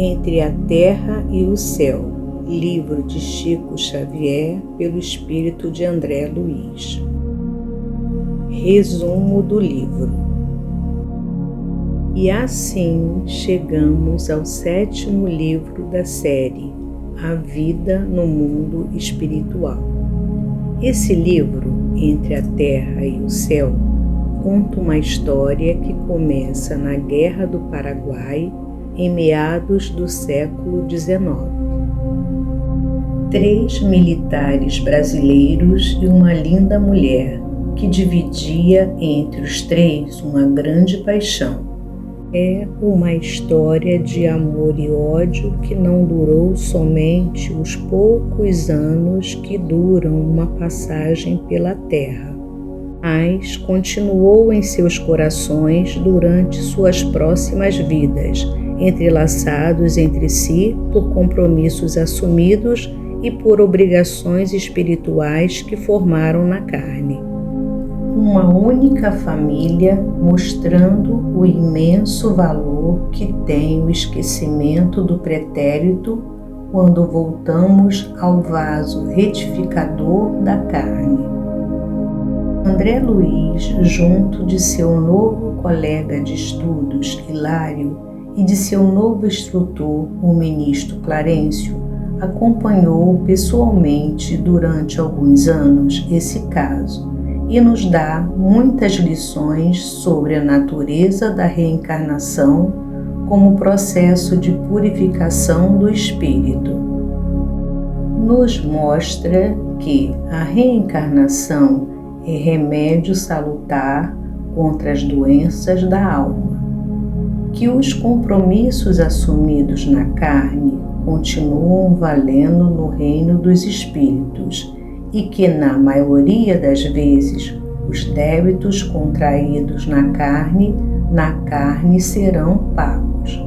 Entre a Terra e o Céu, livro de Chico Xavier, pelo espírito de André Luiz. Resumo do livro. E assim chegamos ao 7º livro da série, A Vida no Mundo Espiritual. Esse livro, Entre a Terra e o Céu, conta uma história que começa na Guerra do Paraguai, em meados do século XIX. 3 militares brasileiros e uma linda mulher, que dividia entre os 3 uma grande paixão. É uma história de amor e ódio que não durou somente os poucos anos que duram uma passagem pela Terra, mas continuou em seus corações durante suas próximas vidas, entrelaçados entre si por compromissos assumidos e por obrigações espirituais que formaram na carne. Uma única família, mostrando o imenso valor que tem o esquecimento do pretérito quando voltamos ao vaso retificador da carne. André Luiz, junto de seu novo colega de estudos, Hilário, e de seu novo instrutor, o ministro Clarencio, acompanhou pessoalmente durante alguns anos esse caso e nos dá muitas lições sobre a natureza da reencarnação como processo de purificação do espírito. Nos mostra que a reencarnação é remédio salutar contra as doenças da alma, que os compromissos assumidos na carne continuam valendo no reino dos espíritos e que, na maioria das vezes, os débitos contraídos na carne serão pagos.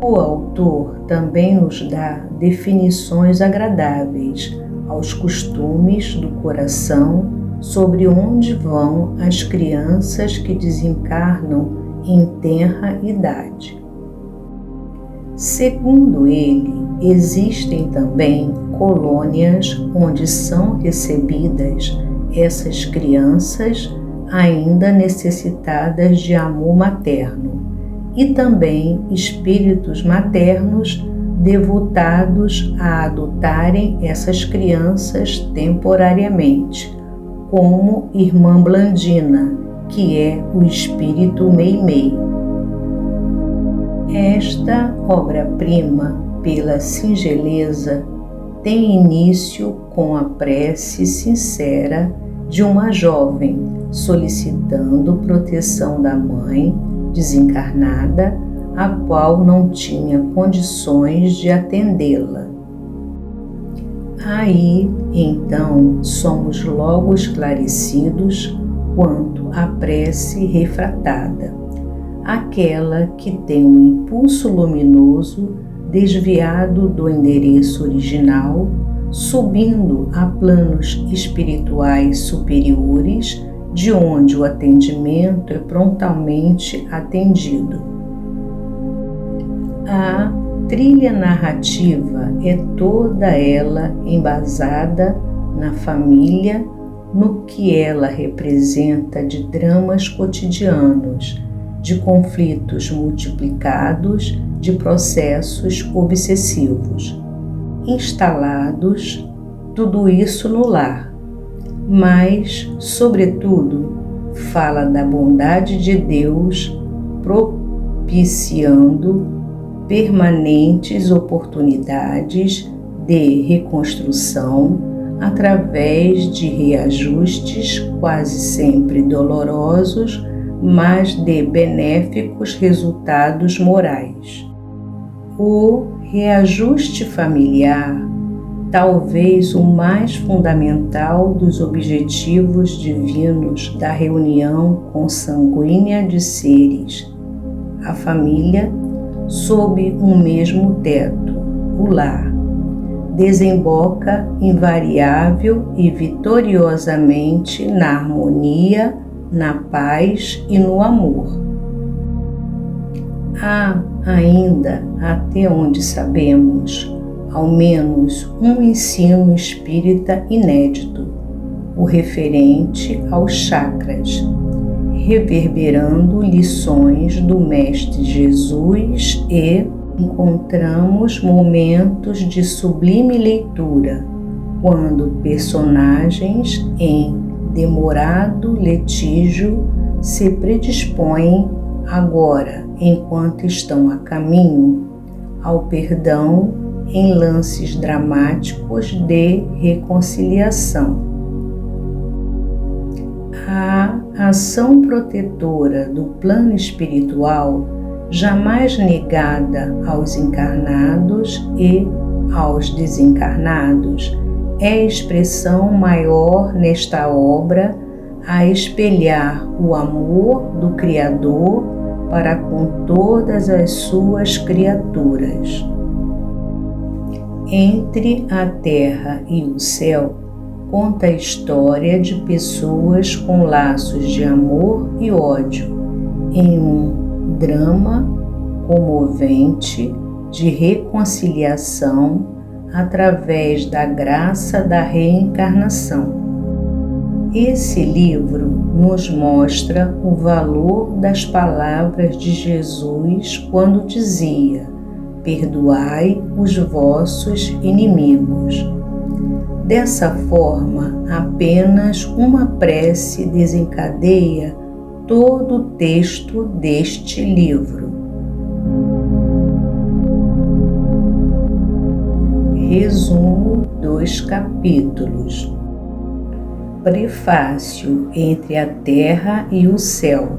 O autor também nos dá definições agradáveis aos costumes do coração sobre onde vão as crianças que desencarnam em tenra idade. Segundo ele, existem também colônias onde são recebidas essas crianças ainda necessitadas de amor materno e também espíritos maternos devotados a adotarem essas crianças temporariamente, como Irmã Blandina, que é o espírito Meimei. Esta obra-prima, pela singeleza, tem início com a prece sincera de uma jovem solicitando proteção da mãe desencarnada, a qual não tinha condições de atendê-la. Aí, então, somos logo esclarecidos quanto à prece refratada, aquela que tem um impulso luminoso desviado do endereço original, subindo a planos espirituais superiores, de onde o atendimento é prontamente atendido. A trilha narrativa é toda ela embasada na família, no que ela representa de dramas cotidianos, de conflitos multiplicados, de processos obsessivos, instalados, tudo isso no lar, mas, sobretudo, fala da bondade de Deus propiciando permanentes oportunidades de reconstrução através de reajustes quase sempre dolorosos, mas de benéficos resultados morais. O reajuste familiar, talvez o mais fundamental dos objetivos divinos da reunião consanguínea de seres, a família, sob um mesmo teto, o lar, desemboca invariável e vitoriosamente na harmonia, na paz e no amor. Há ainda, até onde sabemos, ao menos um ensino espírita inédito, o referente aos chakras, reverberando lições do Mestre Jesus, e encontramos momentos de sublime leitura, quando personagens em demorado litígio se predispõem agora, enquanto estão a caminho, ao perdão em lances dramáticos de reconciliação. A ação protetora do plano espiritual, jamais negada aos encarnados e aos desencarnados, é expressão maior nesta obra a espelhar o amor do Criador para com todas as suas criaturas. Entre a terra e o céu, conta a história de pessoas com laços de amor e ódio, em um drama comovente de reconciliação através da graça da reencarnação. Esse livro nos mostra o valor das palavras de Jesus quando dizia: perdoai os vossos inimigos. Dessa forma, apenas uma prece desencadeia todo o texto deste livro. Resumo dos capítulos. Prefácio entre a terra e o céu.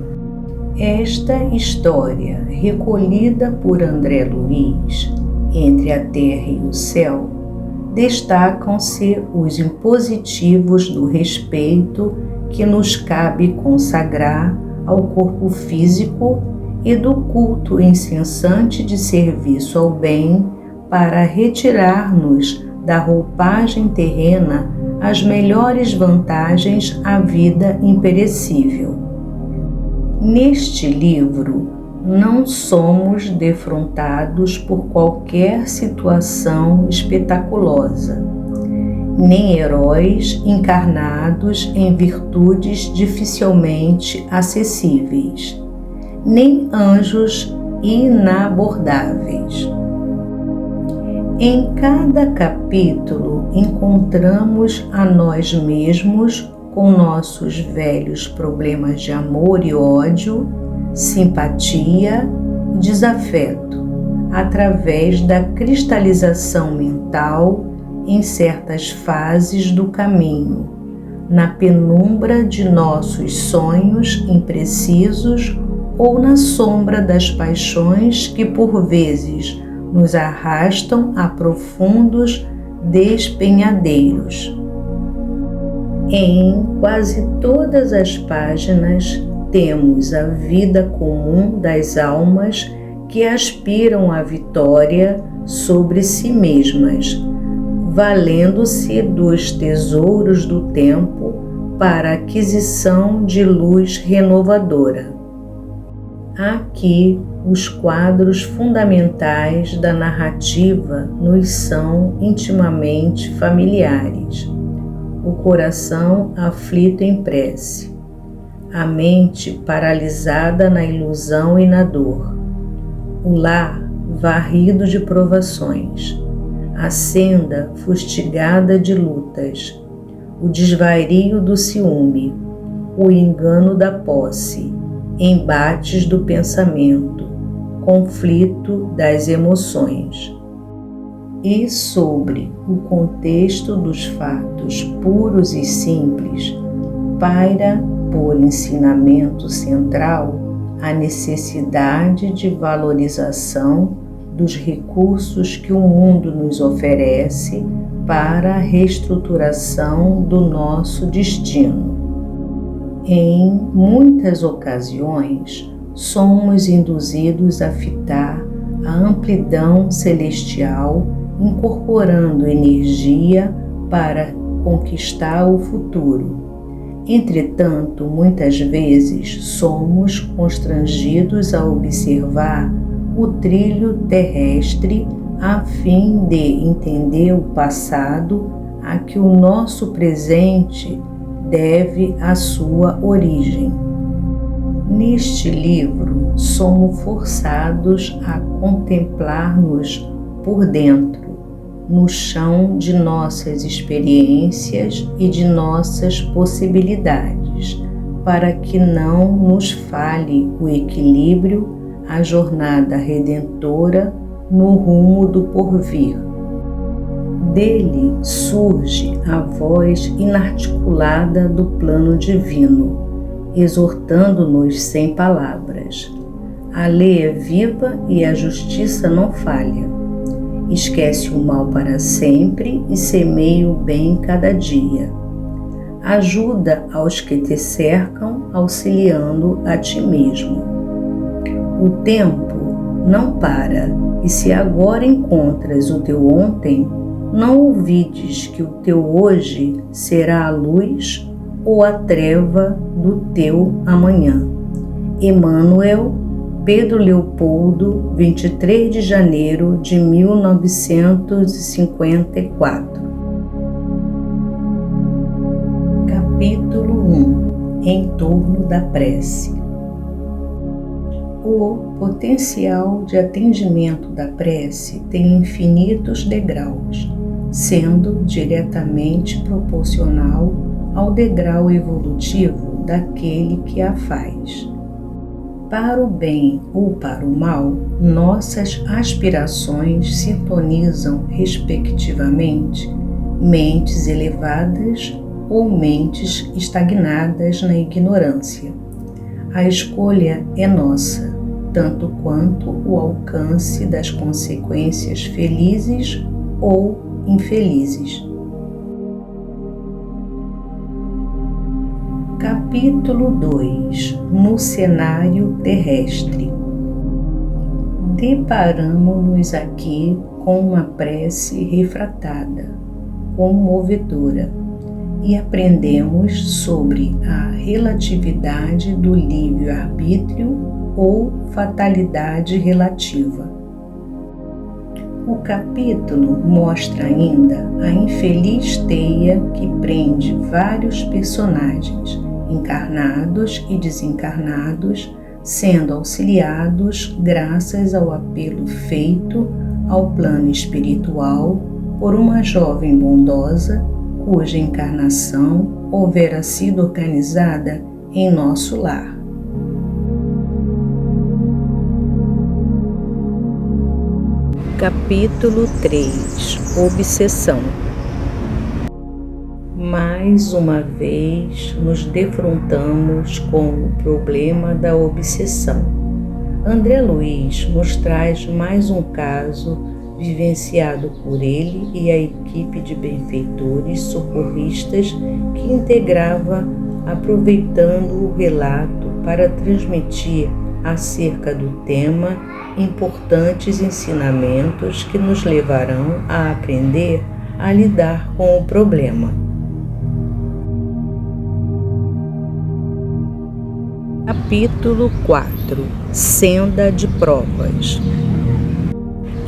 Esta história, recolhida por André Luiz, Entre a Terra e o Céu, destacam-se os impositivos do respeito que nos cabe consagrar ao corpo físico e do culto incessante de serviço ao bem para retirar-nos da roupagem terrena as melhores vantagens à vida imperecível. Neste livro, não somos defrontados por qualquer situação espetaculosa, nem heróis encarnados em virtudes dificilmente acessíveis, nem anjos inabordáveis. Em cada capítulo encontramos a nós mesmos com nossos velhos problemas de amor e ódio, simpatia e desafeto, através da cristalização mental em certas fases do caminho, na penumbra de nossos sonhos imprecisos ou na sombra das paixões que por vezes nos arrastam a profundos despenhadeiros. Em quase todas as páginas temos a vida comum das almas que aspiram à vitória sobre si mesmas, valendo-se dos tesouros do tempo para a aquisição de luz renovadora. Aqui, os quadros fundamentais da narrativa nos são intimamente familiares. O coração aflito em prece, a mente paralisada na ilusão e na dor, o lar varrido de provações, a senda fustigada de lutas, o desvario do ciúme, o engano da posse, embates do pensamento, conflito das emoções. E sobre o contexto dos fatos puros e simples, paira por ensinamento central a necessidade de valorização dos recursos que o mundo nos oferece para a reestruturação do nosso destino. Em muitas ocasiões, somos induzidos a fitar a amplidão celestial, incorporando energia para conquistar o futuro. Entretanto, muitas vezes somos constrangidos a observar o trilho terrestre a fim de entender o passado a que o nosso presente deve a sua origem. Neste livro, somos forçados a contemplar-nos por dentro, no chão de nossas experiências e de nossas possibilidades, para que não nos falhe o equilíbrio, a jornada redentora no rumo do porvir. Dele surge a voz inarticulada do plano divino, exortando-nos sem palavras. A lei é viva e a justiça não falha. Esquece o mal para sempre e semeia o bem cada dia. Ajuda aos que te cercam, auxiliando a ti mesmo. O tempo não para, e se agora encontras o teu ontem, não ouvides que o teu hoje será a luz ou a treva do teu amanhã. Emmanuel, Pedro Leopoldo, 23 de janeiro de 1954. Capítulo 1. Em torno da prece. O potencial de atendimento da prece tem infinitos degraus, sendo diretamente proporcional ao degrau evolutivo daquele que a faz. Para o bem ou para o mal, nossas aspirações sintonizam, respectivamente, mentes elevadas ou mentes estagnadas na ignorância. A escolha é nossa, tanto quanto o alcance das consequências felizes ou infelizes. Capítulo 2. No cenário terrestre. Deparamo-nos aqui com uma prece refratada, comovedora, e aprendemos sobre a relatividade do livre-arbítrio ou fatalidade relativa. O capítulo mostra ainda a infeliz teia que prende vários personagens, encarnados e desencarnados, sendo auxiliados graças ao apelo feito ao plano espiritual por uma jovem bondosa, cuja encarnação houvera sido organizada em nosso lar. Capítulo 3. Obsessão. Mais uma vez nos defrontamos com o problema da obsessão. André Luiz nos traz mais um caso vivenciado por ele e a equipe de benfeitores socorristas que integrava, aproveitando o relato para transmitir acerca do tema importantes ensinamentos que nos levarão a aprender a lidar com o problema. Capítulo 4. Senda de provas.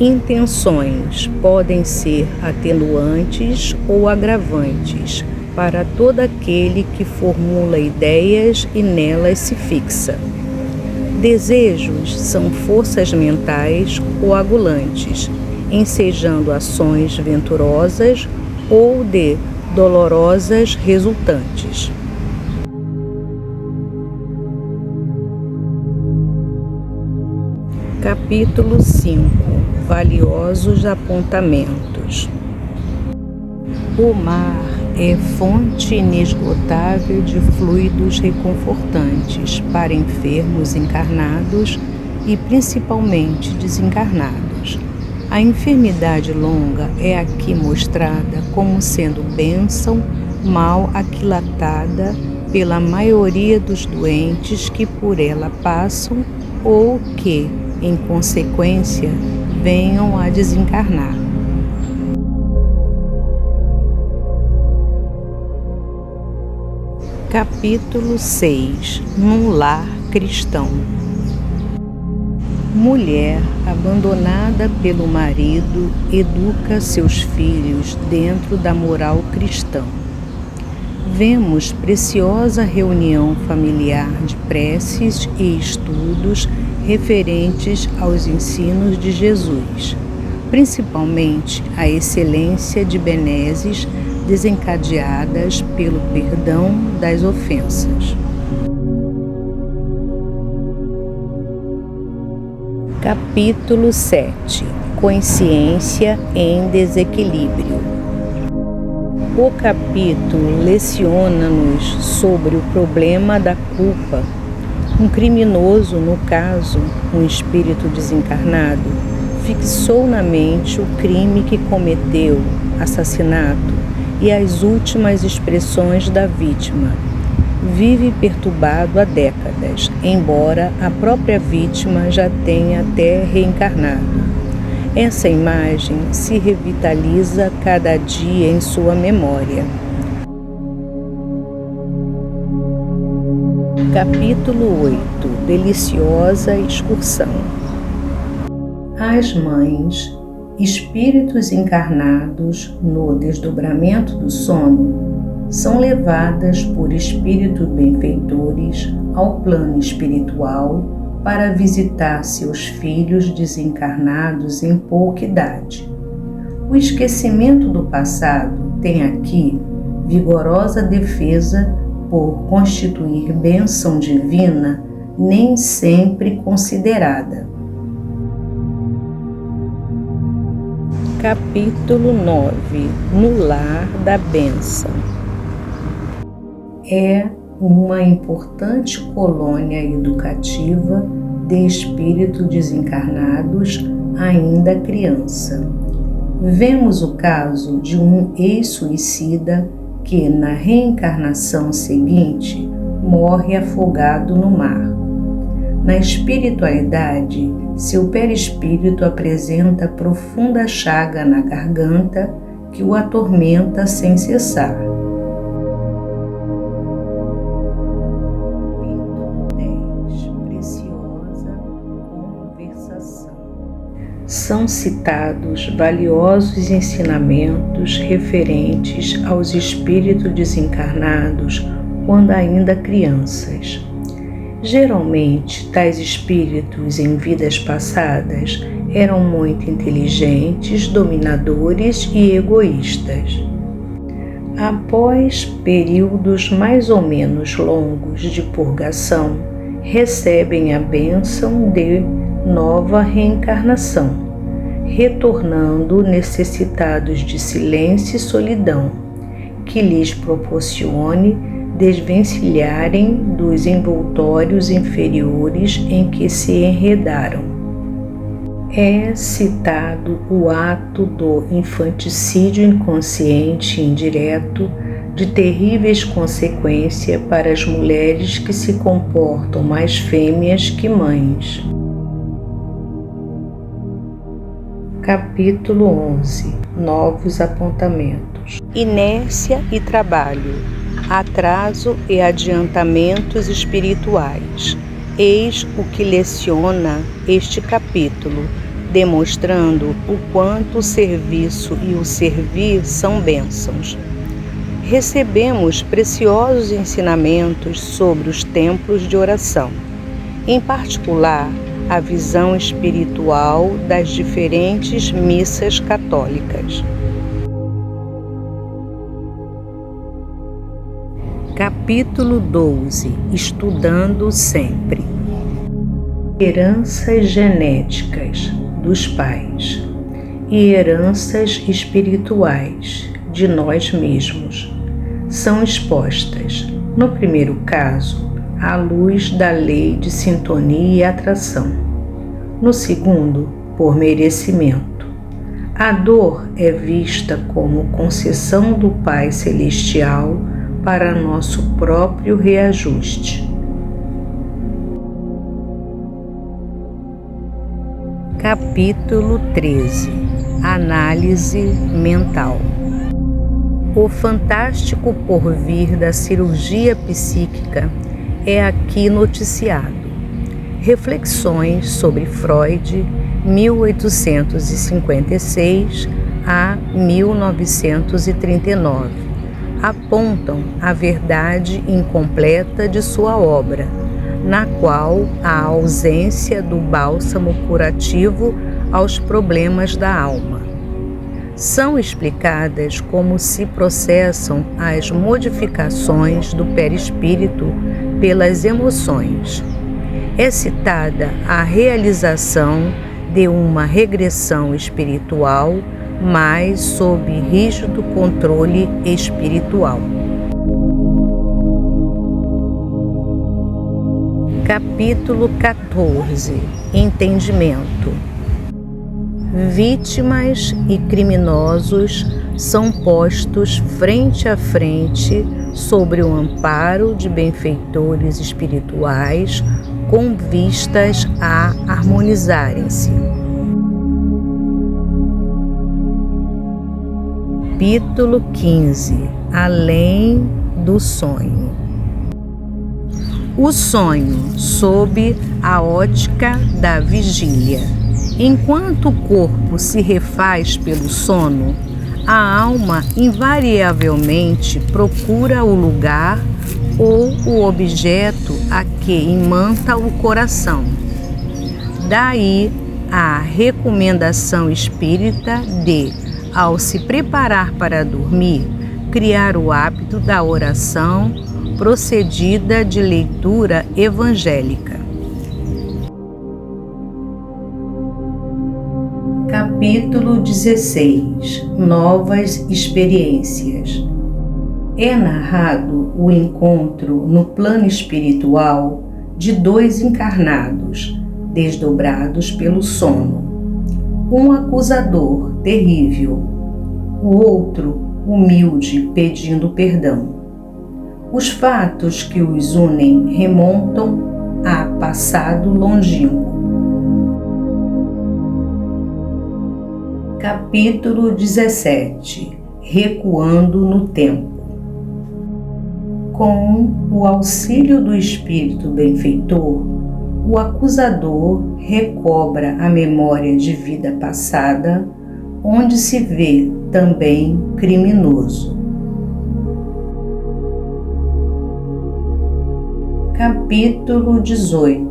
Intenções podem ser atenuantes ou agravantes para todo aquele que formula ideias e nelas se fixa. Desejos são forças mentais coagulantes, ensejando ações venturosas ou de dolorosas resultantes. Capítulo 5. Valiosos apontamentos. O mar é fonte inesgotável de fluidos reconfortantes para enfermos encarnados e principalmente desencarnados. A enfermidade longa é aqui mostrada como sendo bênção mal aquilatada pela maioria dos doentes que por ela passam ou que, em consequência, venham a desencarnar. Capítulo 6. Num lar cristão. Mulher abandonada pelo marido educa seus filhos dentro da moral cristã. Vemos preciosa reunião familiar de preces e estudos referentes aos ensinos de Jesus, principalmente a excelência de benesses desencadeadas pelo perdão das ofensas. Capítulo 7. Consciência em desequilíbrio. O capítulo leciona-nos sobre o problema da culpa. Um criminoso, no caso, um espírito desencarnado, fixou na mente o crime que cometeu, assassinato, e as últimas expressões da vítima. Vive perturbado há décadas, embora a própria vítima já tenha até reencarnado. Essa imagem se revitaliza cada dia em sua memória. Capítulo 8. Deliciosa excursão. As mães, espíritos encarnados no desdobramento do sono, são levadas por espíritos benfeitores ao plano espiritual para visitar seus filhos desencarnados em pouca idade. O esquecimento do passado tem aqui vigorosa defesa por constituir bênção divina nem sempre considerada. Capítulo 9. No lar da bênção. É uma importante colônia educativa de espíritos desencarnados ainda criança. Vemos o caso de um ex-suicida que, na reencarnação seguinte, morre afogado no mar. Na espiritualidade, seu perispírito apresenta profunda chaga na garganta que o atormenta sem cessar. São citados valiosos ensinamentos referentes aos espíritos desencarnados quando ainda crianças. Geralmente, tais espíritos em vidas passadas eram muito inteligentes, dominadores e egoístas. Após períodos mais ou menos longos de purgação, recebem a bênção de nova reencarnação, retornando necessitados de silêncio e solidão, que lhes proporcione desvencilharem dos envoltórios inferiores em que se enredaram. É citado o ato do infanticídio inconsciente e indireto, de terríveis consequências para as mulheres que se comportam mais fêmeas que mães. Capítulo 11. Novos apontamentos. Inércia e trabalho. Atraso e adiantamentos espirituais. Eis o que leciona este capítulo, demonstrando o quanto o serviço e o servir são bênçãos. Recebemos preciosos ensinamentos sobre os templos de oração, em particular, a visão espiritual das diferentes missas católicas. Capítulo 12. Estudando sempre. Heranças genéticas dos pais e heranças espirituais de nós mesmos são expostas, no primeiro caso, à luz da lei de sintonia e atração. No segundo, por merecimento. A dor é vista como concessão do Pai Celestial para nosso próprio reajuste. Capítulo 13. Análise mental. O fantástico porvir da cirurgia psíquica é aqui noticiado. Reflexões sobre Freud, 1856 a 1939, apontam a verdade incompleta de sua obra, na qual a ausência do bálsamo curativo aos problemas da alma. São explicadas como se processam as modificações do perispírito pelas emoções. É citada a realização de uma regressão espiritual, mas sob rígido controle espiritual. Capítulo 14. Entendimento. Vítimas e criminosos são postos frente a frente sobre o amparo de benfeitores espirituais com vistas a harmonizarem-se. Capítulo 15. Além do sonho. O sonho sob a ótica da vigília. Enquanto o corpo se refaz pelo sono, a alma invariavelmente procura o lugar ou o objeto a que imanta o coração. Daí a recomendação espírita de, ao se preparar para dormir, criar o hábito da oração procedida de leitura evangélica. Capítulo 16. Novas experiências. É narrado o encontro no plano espiritual de dois encarnados, desdobrados pelo sono. Um acusador terrível, o outro humilde pedindo perdão. Os fatos que os unem remontam a passado longínquo. Capítulo 17. Recuando no tempo. Com o auxílio do espírito benfeitor, o acusador recobra a memória de vida passada, onde se vê também criminoso. Capítulo 18.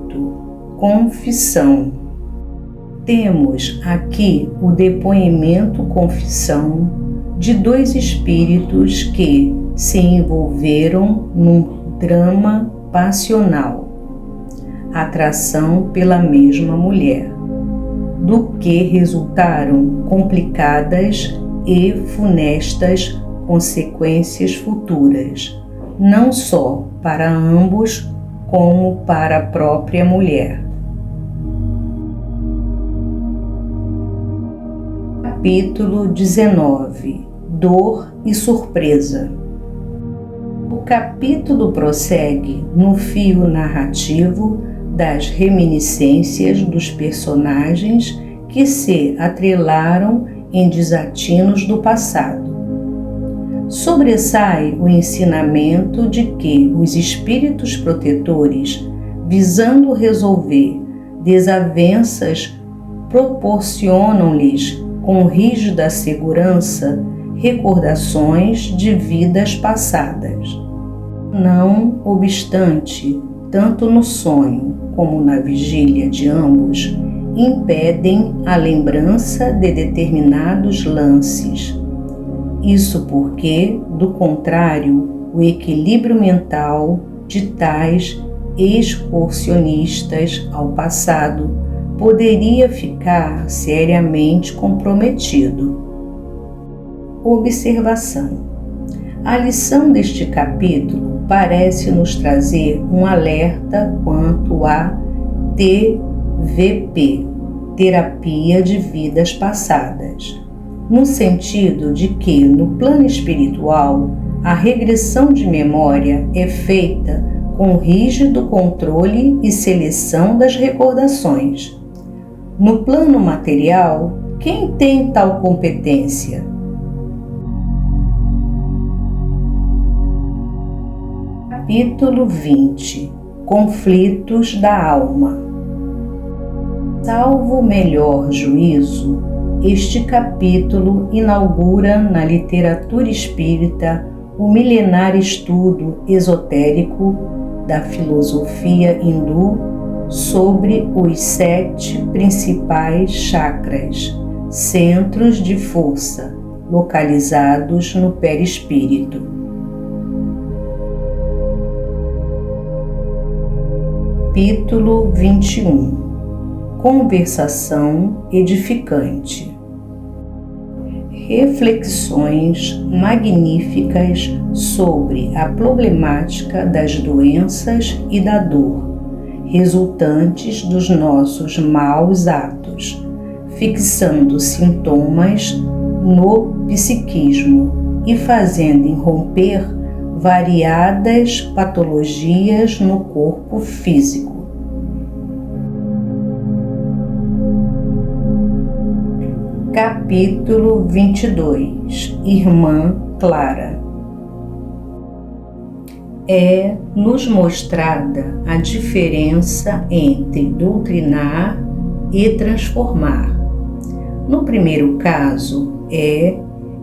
Confissão. Temos aqui o depoimento-confissão de dois espíritos que se envolveram num drama passional, atração pela mesma mulher, do que resultaram complicadas e funestas consequências futuras, não só para ambos, como para a própria mulher. Capítulo 19. Dor e surpresa. O capítulo prossegue no fio narrativo das reminiscências dos personagens que se atrelaram em desatinos do passado. Sobressai o ensinamento de que os espíritos protetores, visando resolver desavenças, proporcionam-lhes com rígida segurança recordações de vidas passadas. Não obstante, tanto no sonho como na vigília de ambos, impedem a lembrança de determinados lances. Isso porque, do contrário, o equilíbrio mental de tais excursionistas ao passado poderia ficar seriamente comprometido. Observação. A lição deste capítulo parece nos trazer um alerta quanto à TVP, Terapia de Vidas Passadas, no sentido de que, no plano espiritual, a regressão de memória é feita com rígido controle e seleção das recordações. No plano material, quem tem tal competência? Capítulo 20. Conflitos da alma. Salvo melhor juízo, este capítulo inaugura na literatura espírita o milenar estudo esotérico da filosofia hindu sobre os 7 principais chakras, centros de força, localizados no perispírito. Capítulo 21. Conversação edificante. Reflexões magníficas sobre a problemática das doenças e da dor, resultantes dos nossos maus atos, fixando sintomas no psiquismo e fazendo irromper variadas patologias no corpo físico. Capítulo 22. Irmã Clara. É-nos mostrada a diferença entre doutrinar e transformar. No primeiro caso, é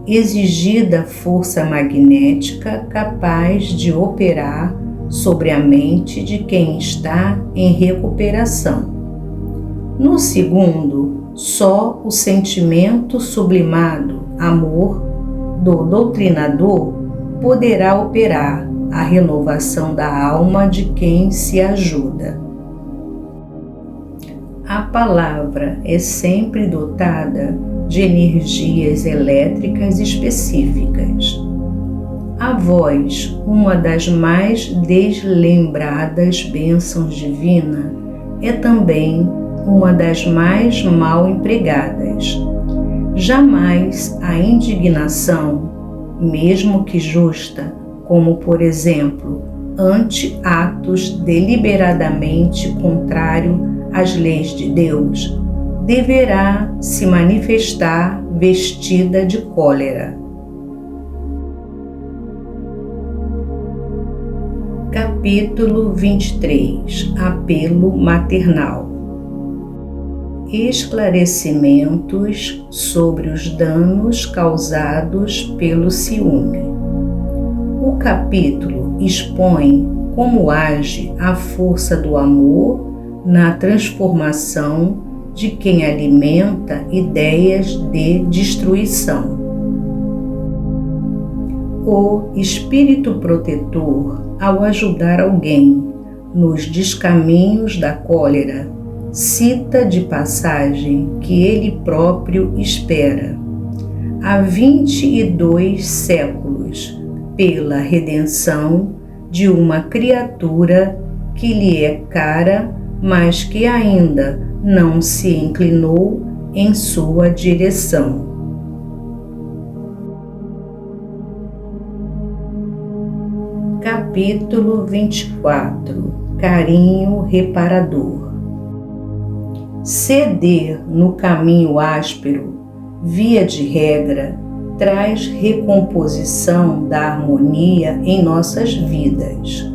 exigida força magnética capaz de operar sobre a mente de quem está em recuperação. No segundo, só o sentimento sublimado, amor, do doutrinador poderá operar a renovação da alma de quem se ajuda. A palavra é sempre dotada de energias elétricas específicas. A voz, uma das mais deslembradas bênçãos divinas, é também uma das mais mal empregadas. Jamais a indignação, mesmo que justa, como por exemplo, ante atos deliberadamente contrários às leis de Deus, deverá se manifestar vestida de cólera. Capítulo 23. Apelo maternal. Esclarecimentos sobre os danos causados pelo ciúme. O capítulo expõe como age a força do amor na transformação de quem alimenta ideias de destruição. O espírito protetor, ao ajudar alguém nos descaminhos da cólera, cita de passagem que ele próprio espera há 22 séculos pela redenção de uma criatura que lhe é cara, mas que ainda não se inclinou em sua direção. Capítulo 24. Carinho reparador. Ceder no caminho áspero, via de regra, traz recomposição da harmonia em nossas vidas.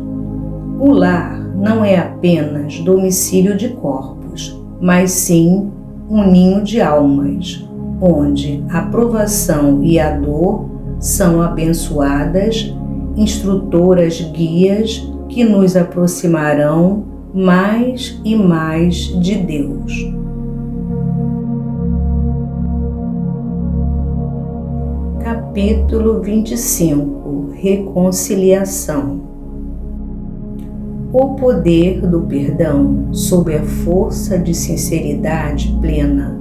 O lar não é apenas domicílio de corpos, mas sim um ninho de almas, onde a provação e a dor são abençoadas, instrutoras guias que nos aproximarão mais e mais de Deus. Capítulo 25. Reconciliação. O poder do perdão, sob a força de sinceridade plena,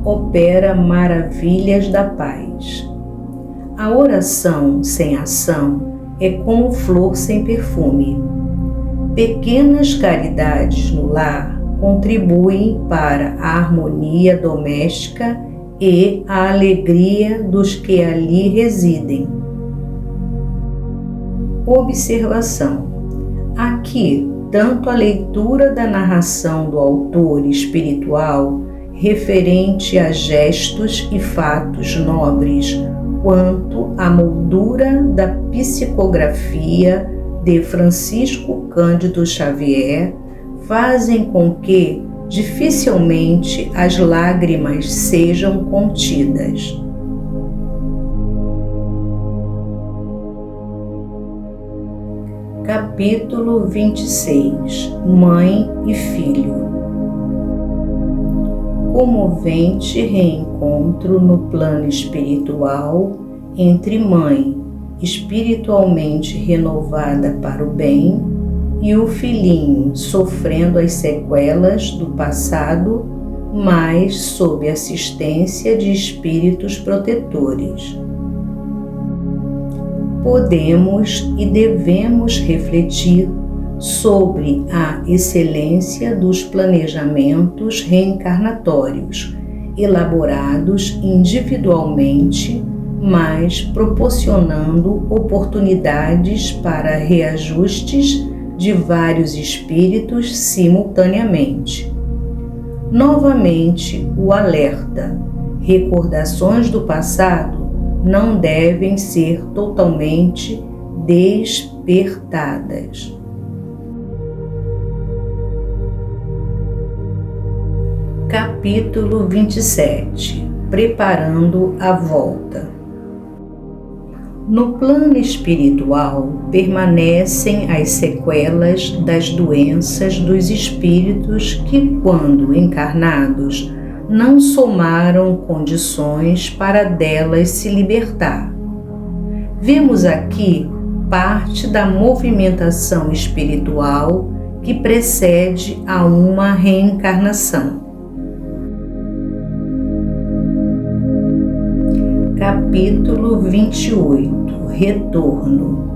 opera maravilhas da paz. A oração sem ação é como flor sem perfume. Pequenas caridades no lar contribuem para a harmonia doméstica e a alegria dos que ali residem. Observação. Aqui, tanto a leitura da narração do autor espiritual referente a gestos e fatos nobres, quanto a moldura da psicografia de Francisco Cândido Xavier fazem com que dificilmente as lágrimas sejam contidas. Capítulo 26 – Mãe e Filho. Comovente reencontro no plano espiritual entre mãe, espiritualmente renovada para o bem, e o filhinho sofrendo as sequelas do passado, mas sob assistência de espíritos protetores. Podemos e devemos refletir sobre a excelência dos planejamentos reencarnatórios, elaborados individualmente, mas proporcionando oportunidades para reajustes de vários espíritos simultaneamente. Novamente, o alerta: recordações do passado não devem ser totalmente despertadas. Capítulo 27 – Preparando a volta. No plano espiritual, permanecem as sequelas das doenças dos espíritos que, quando encarnados, não somaram condições para delas se libertar. Vemos aqui parte da movimentação espiritual que precede a uma reencarnação. Capítulo 28 – Retorno.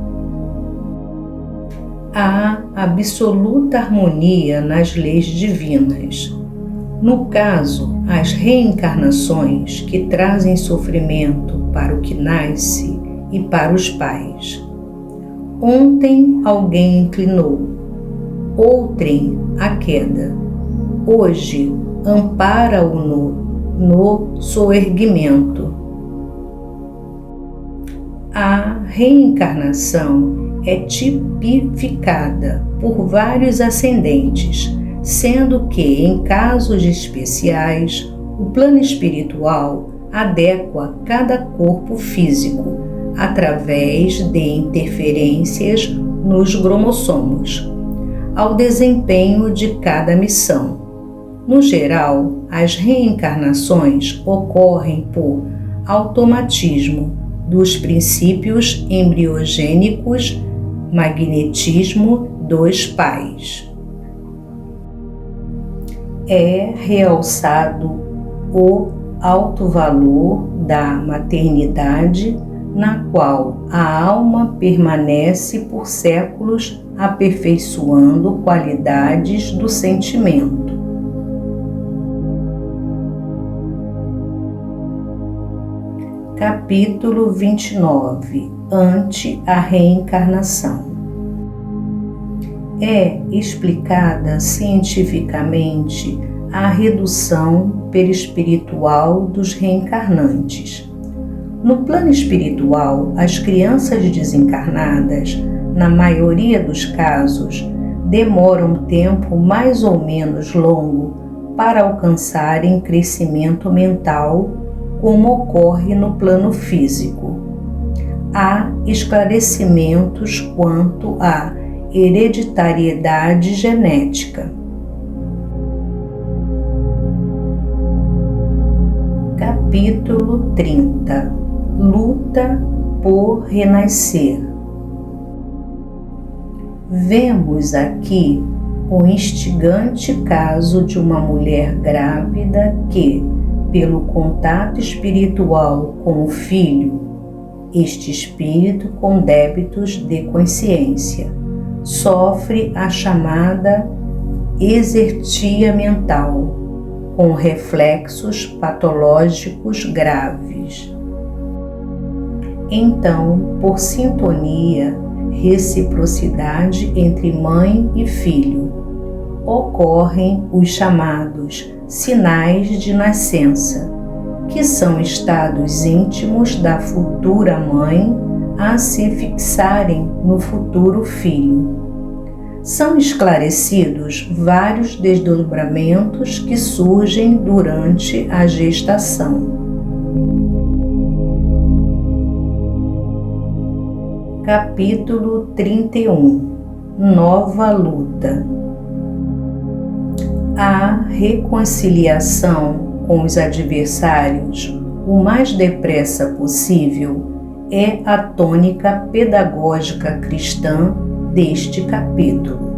Há absoluta harmonia nas leis divinas. No caso, as reencarnações que trazem sofrimento para o que nasce e para os pais. Ontem alguém inclinou, outrem a queda. Hoje ampara-o no soerguimento. A reencarnação é tipificada por vários ascendentes, sendo que, em casos especiais, o plano espiritual adequa cada corpo físico através de interferências nos cromossomos ao desempenho de cada missão. No geral, as reencarnações ocorrem por automatismo dos princípios embriogênicos, magnetismo dos pais. É realçado o alto valor da maternidade, na qual a alma permanece por séculos aperfeiçoando qualidades do sentimento. Capítulo 29 – Ante a reencarnação. É explicada cientificamente a redução perispiritual dos reencarnantes. No plano espiritual, as crianças desencarnadas, na maioria dos casos, demoram tempo mais ou menos longo para alcançarem crescimento mental, como ocorre no plano físico. Há esclarecimentos quanto à hereditariedade genética. Capítulo 30 – Luta por renascer. Vemos aqui o instigante caso de uma mulher grávida que, pelo contato espiritual com o filho, este espírito com débitos de consciência, sofre a chamada exertia mental, com reflexos patológicos graves. Então, por sintonia, reciprocidade entre mãe e filho, ocorrem os chamados sinais de nascença, que são estados íntimos da futura mãe a se fixarem no futuro filho. são esclarecidos vários desdobramentos que surgem durante a gestação. Capítulo 31 – Nova luta. A reconciliação com os adversários o mais depressa possível é a tônica pedagógica cristã deste capítulo.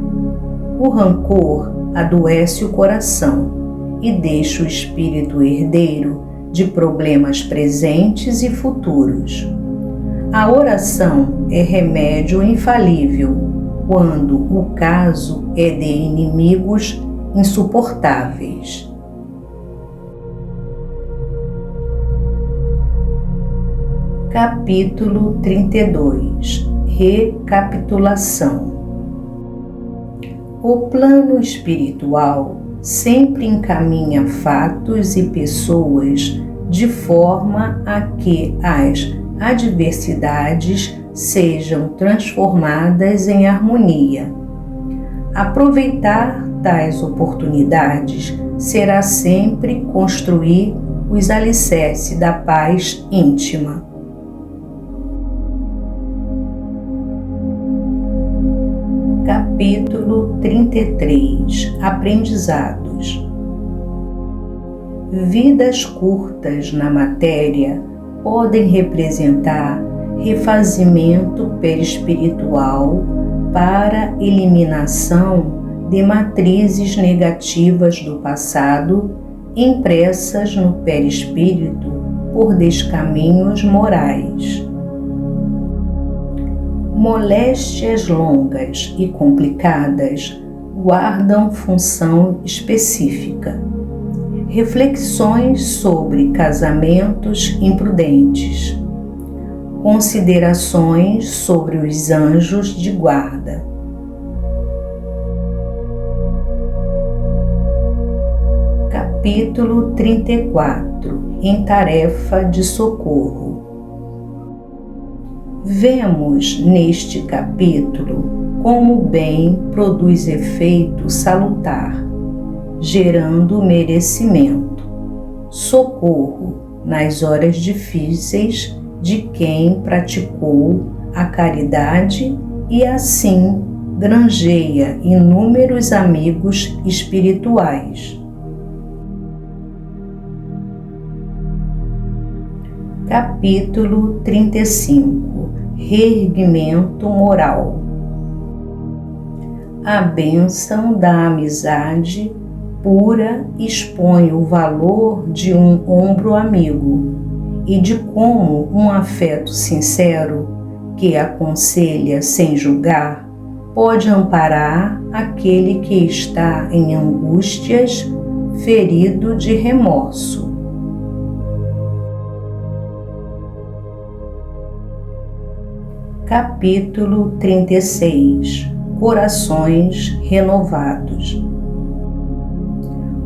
O rancor adoece o coração e deixa o espírito herdeiro de problemas presentes e futuros. A oração é remédio infalível quando o caso é de inimigos insuportáveis. Capítulo 32 – Recapitulação. O plano espiritual sempre encaminha fatos e pessoas de forma a que as adversidades sejam transformadas em harmonia. Aproveitar tais oportunidades será sempre construir os alicerces da paz íntima. Capítulo 33 – Aprendizados. Vidas curtas na matéria podem representar refazimento perispiritual para eliminação de matrizes negativas do passado impressas no perispírito por descaminhos morais. Moléstias longas e complicadas guardam função específica. Reflexões sobre casamentos imprudentes. Considerações sobre os anjos de guarda. Capítulo 34 – Em tarefa de socorro. Vemos neste capítulo como o bem produz efeito salutar, gerando merecimento, socorro nas horas difíceis de quem praticou a caridade e assim granjeia inúmeros amigos espirituais. Capítulo 35 – Reerguimento moral. A bênção da amizade pura expõe o valor de um ombro amigo e de como um afeto sincero, que aconselha sem julgar, pode amparar aquele que está em angústias, ferido de remorso. Capítulo 36 – Corações renovados.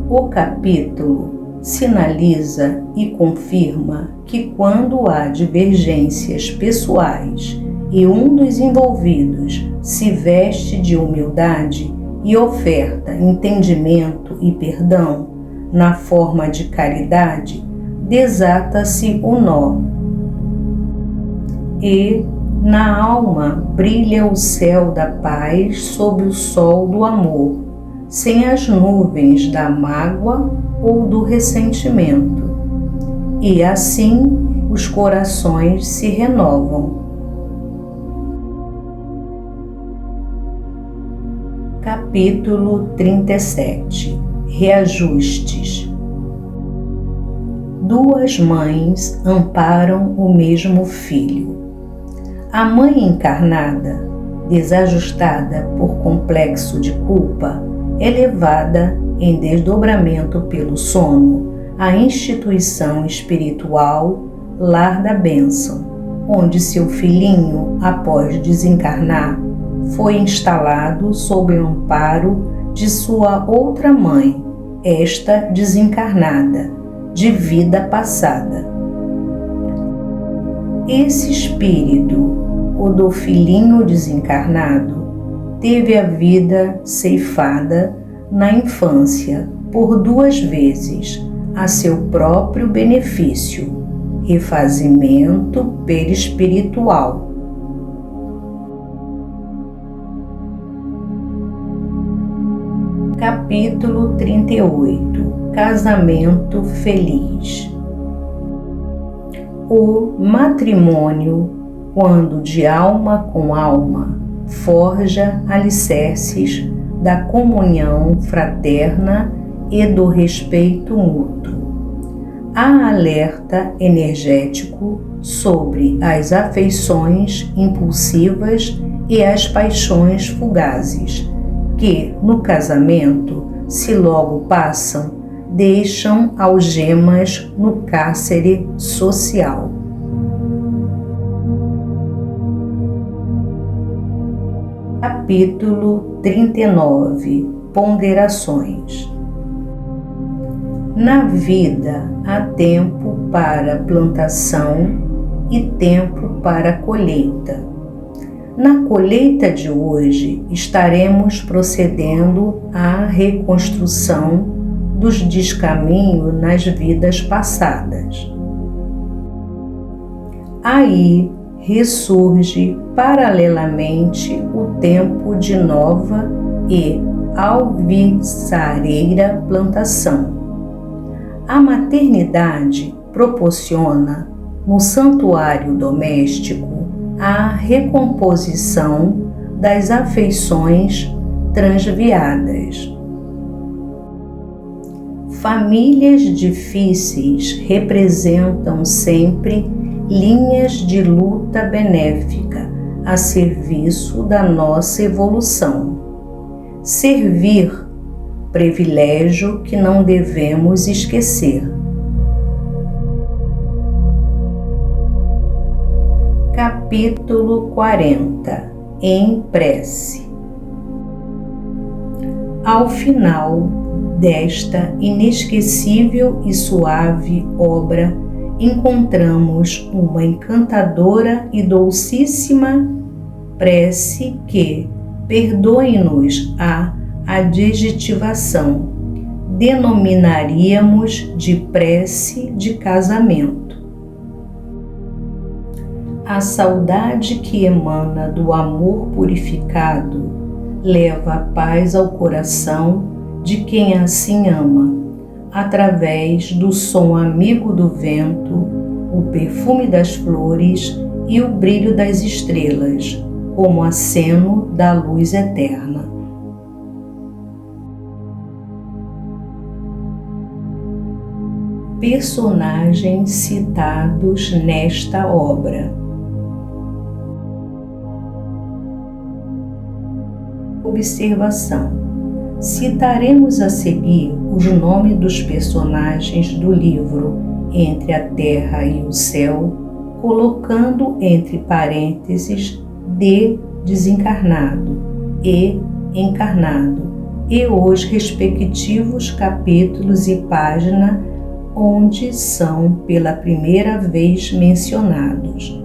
O capítulo sinaliza e confirma que quando há divergências pessoais e um dos envolvidos se veste de humildade e oferta entendimento e perdão na forma de caridade, desata-se o nó. E na alma brilha o céu da paz sob o sol do amor, sem as nuvens da mágoa ou do ressentimento. E assim os corações se renovam. Capítulo 37 – Reajustes. Duas mães amparam o mesmo filho. A mãe encarnada, desajustada por complexo de culpa, é levada em desdobramento pelo sono à instituição espiritual Lar da Bênção, onde seu filhinho, após desencarnar, foi instalado sob o amparo de sua outra mãe, esta desencarnada, de vida passada. Esse espírito, o do filhinho desencarnado, teve a vida ceifada na infância por 2 vezes a seu próprio benefício, refazimento perispiritual. Capítulo 38 – Casamento Feliz. O matrimônio, quando de alma com alma, forja alicerces da comunhão fraterna e do respeito mútuo. Há alerta energético sobre as afeições impulsivas e as paixões fugazes, que, no casamento, se logo passam, deixam algemas no cárcere social. Capítulo 39 – Ponderações. Na vida há tempo para plantação e tempo para colheita. Na colheita de hoje estaremos procedendo à reconstrução dos descaminhos nas vidas passadas. Aí ressurge paralelamente o tempo de nova e alvissareira plantação. A maternidade proporciona, no santuário doméstico, a recomposição das afeições transviadas. Famílias difíceis representam sempre linhas de luta benéfica a serviço da nossa evolução. Servir, privilégio que não devemos esquecer. Capítulo 40 – Em prece. Ao final desta inesquecível e suave obra, encontramos uma encantadora e docíssima prece que, perdoe-nos a adjetivação, denominaríamos de prece de casamento. A saudade que emana do amor purificado leva a paz ao coração de quem assim ama, através do som amigo do vento, o perfume das flores e o brilho das estrelas, como aceno da luz eterna. Personagens citados nesta obra. Observação: citaremos a seguir os nomes dos personagens do livro Entre a Terra e o Céu, colocando entre parênteses de desencarnado e encarnado, e os respectivos capítulos e página onde são pela primeira vez mencionados.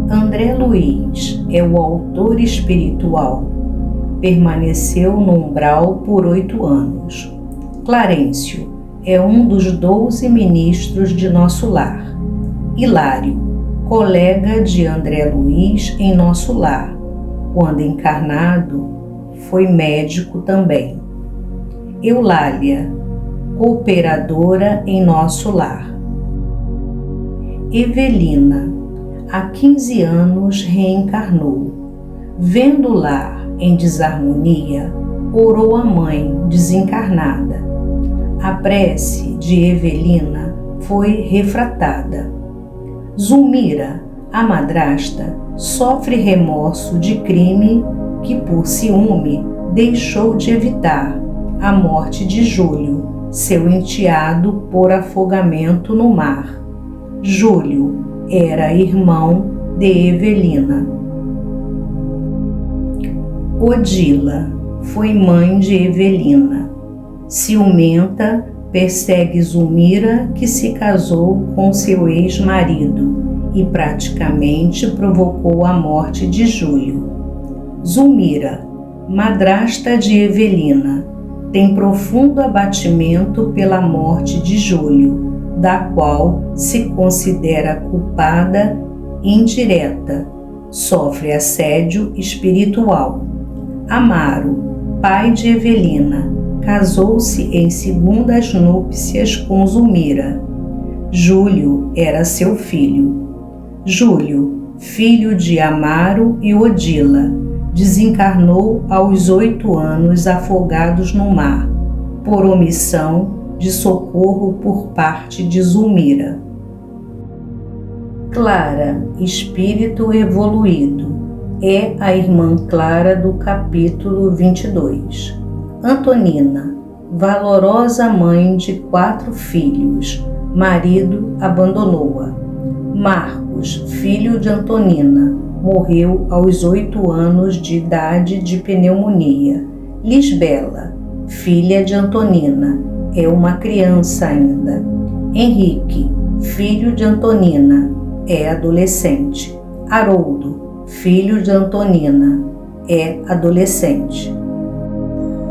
André Luiz é o autor espiritual. Permaneceu no umbral por 8 anos. Clarencio é um dos 12 ministros de nosso lar. Hilário, colega de André Luiz em nosso lar. Quando encarnado, foi médico também. Eulália, cooperadora em nosso lar. Evelina, há 15 anos reencarnou. Vendo o lar em desarmonia, orou a mãe desencarnada. A prece de Evelina foi refratada. Zulmira, a madrasta, sofre remorso de crime que por ciúme deixou de evitar a morte de Júlio, seu enteado por afogamento no mar. Júlio era irmão de Evelina. Odila foi mãe de Evelina. Ciumenta, persegue Zulmira, que se casou com seu ex-marido e praticamente provocou a morte de Júlio. Zulmira, madrasta de Evelina, tem profundo abatimento pela morte de Júlio, da qual se considera culpada indireta. Sofre assédio espiritual. Amaro, pai de Evelina, casou-se em segundas núpcias com Zulmira. Júlio era seu filho. Júlio, filho de Amaro e Odila, desencarnou aos 8 anos afogados no mar, por omissão de socorro por parte de Zulmira. Clara, espírito evoluído, é a irmã Clara do capítulo 22. Antonina, valorosa mãe de 4 filhos, marido abandonou-a. Marcos, filho de Antonina, morreu aos 8 anos de idade de pneumonia. Lisbela, filha de Antonina, é uma criança ainda. Henrique, filho de Antonina, é adolescente. Haroldo, filho de Antonina, é adolescente.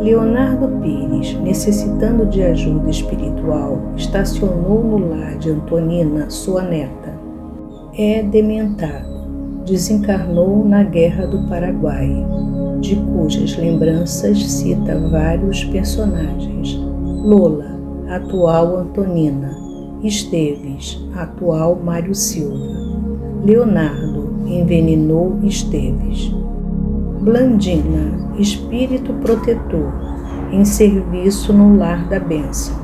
Leonardo Pires, necessitando de ajuda espiritual, estacionou no lar de Antonina, sua neta. É dementado. Desencarnou na Guerra do Paraguai, de cujas lembranças cita vários personagens. Lola, atual Antonina. Esteves, atual Mário Silva. Leonardo envenenou Esteves. Blandina, espírito protetor, em serviço no Lar da Bênção,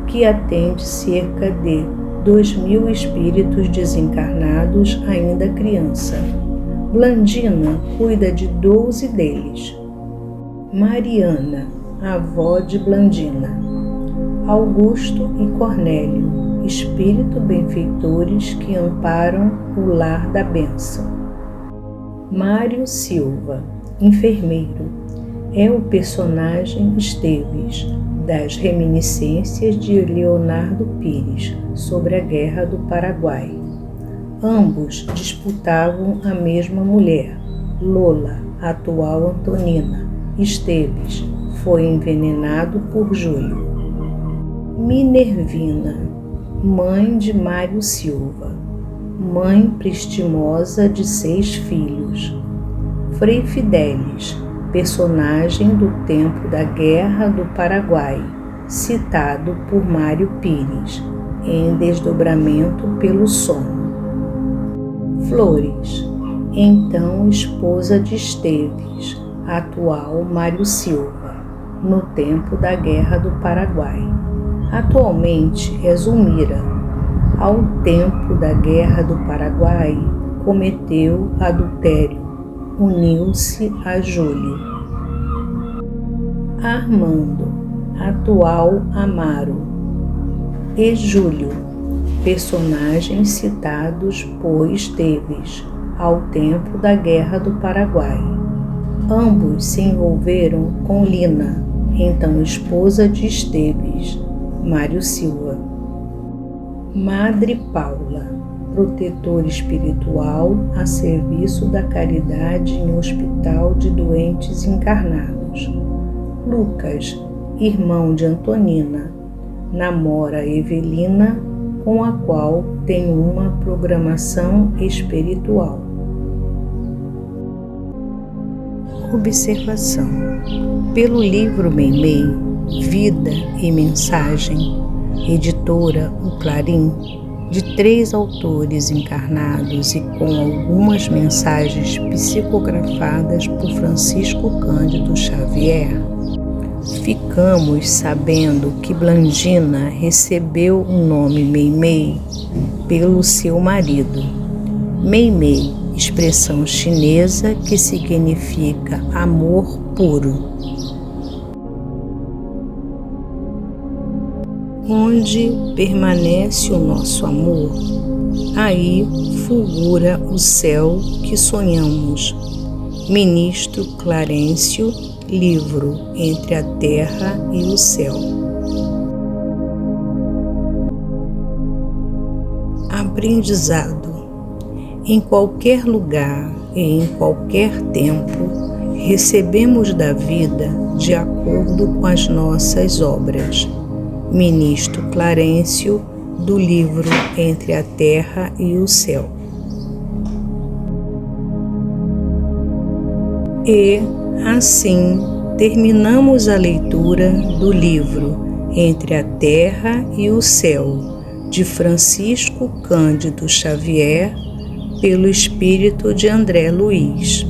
que atende cerca de 2.000 espíritos desencarnados ainda criança. Blandina cuida de 12 deles. Mariana, avó de Blandina. Augusto e Cornélio, espírito benfeitores que amparam o Lar da Bênção. Mário Silva, enfermeiro, é o personagem Esteves, das reminiscências de Leonardo Pires sobre a Guerra do Paraguai. Ambos disputavam a mesma mulher, Lola, atual Antonina. Esteves foi envenenado por Júlio. Minervina, mãe de Mário Silva, mãe prestimosa de 6 filhos. Frei Fidelis, personagem do tempo da Guerra do Paraguai, citado por Mário Pires, em Desdobramento pelo Sono. Flores, então esposa de Esteves, atual Mário Silva, no tempo da Guerra do Paraguai. Atualmente é Zulmira. Ao tempo da Guerra do Paraguai, cometeu adultério, uniu-se a Júlio. Armando, atual Amaro. E Júlio, personagens citados por Esteves, ao tempo da Guerra do Paraguai. Ambos se envolveram com Lina, então esposa de Esteves, Mário Silva. Madre Paula, protetor espiritual a serviço da caridade em hospital de doentes encarnados. Lucas, irmão de Antonina, namora Evelina, com a qual tem uma programação espiritual. Observação: pelo livro Meimei, Vida e Mensagem, editora O Clarim, de 3 autores encarnados e com algumas mensagens psicografadas por Francisco Cândido Xavier, ficamos sabendo que Blandina recebeu o nome Meimei pelo seu marido. Meimei, expressão chinesa que significa amor puro. Onde permanece o nosso amor, aí fulgura o céu que sonhamos. Ministro Clarencio, livro Entre a Terra e o Céu. Aprendizado. Em qualquer lugar e em qualquer tempo recebemos da vida de acordo com as nossas obras. Ministro Clarencio, do livro Entre a Terra e o Céu. E, assim, terminamos a leitura do livro Entre a Terra e o Céu, de Francisco Cândido Xavier, pelo espírito de André Luiz.